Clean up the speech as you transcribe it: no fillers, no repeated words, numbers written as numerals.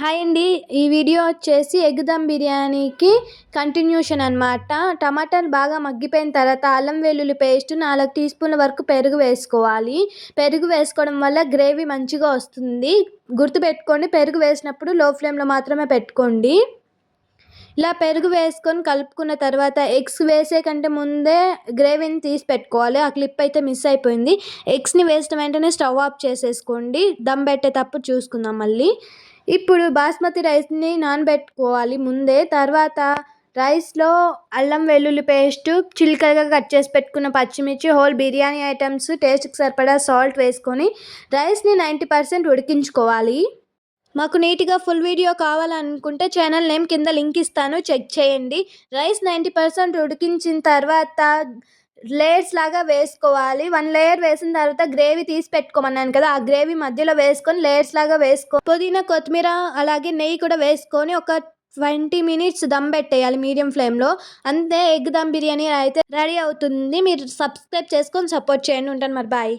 Hi అండి. ఈ video వచ్చేసి ఎగ్ దమ్ బిర్యానీకి కంటిన్యూషన్ అనమాట. టమాటాలు బాగా మగ్గిపోయిన తర్వాత అల్లం వెల్లుల్లి పేస్ట్ 4 టీ స్పూన్ల వరకు పెరుగు వేసుకోవాలి. పెరుగు వేసుకోవడం వల్ల గ్రేవీ మంచిగా వస్తుంది. గుర్తుపెట్టుకోండి, పెరుగు వేసినప్పుడు లో ఫ్లేమ్లో మాత్రమే పెట్టుకోండి. ఇలా పెరుగు వేసుకొని కలుపుకున్న తర్వాత ఎగ్స్ వేసే కంటే ముందే గ్రేవీని తీసి పెట్టుకోవాలి. ఆ క్లిప్ అయితే మిస్ అయిపోయింది. ఎగ్స్ని వేసిన వెంటనే స్టవ్ ఆఫ్ చేసేసుకోండి. దమ్ పెట్టేటప్పుడు చూసుకుందాం మళ్ళీ. ఇప్పుడు బాస్మతి రైస్ని నానబెట్టుకోవాలి ముందే. తర్వాత రైస్లో అల్లం వెల్లుల్లి పేస్టు, చిలికగా కట్ చేసి పెట్టుకున్న పచ్చిమిర్చి, హోల్ బిర్యానీ ఐటమ్స్, టేస్ట్కి సరిపడా సాల్ట్ వేసుకొని రైస్ని 90% ఉడికించుకోవాలి. మాకు నీట్గా ఫుల్ వీడియో కావాలనుకుంటే ఛానల్ నేమ్ కింద లింక్ ఇస్తాను, చెక్ చేయండి. రైస్ 90% ఉడికించిన తర్వాత లేయర్స్ లాగా వేసుకోవాలి. 1 లేయర్ వేసిన తర్వాత గ్రేవీ తీసి పెట్టుకోమన్నాను కదా, ఆ గ్రేవీ మధ్యలో వేసుకొని లేయర్స్ లాగా పుదీనా, కొత్తిమీర అలాగే నెయ్యి కూడా వేసుకొని ఒక 20 మినిట్స్ దమ్ పెట్టేయాలి మీడియం ఫ్లేమ్లో. అంతే, ఎగ్ దమ్ బిర్యానీ అయితే రెడీ అవుతుంది. మీరు సబ్స్క్రైబ్ చేసుకొని సపోర్ట్ చేయండి. ఉంటాను మరి, బాయ్.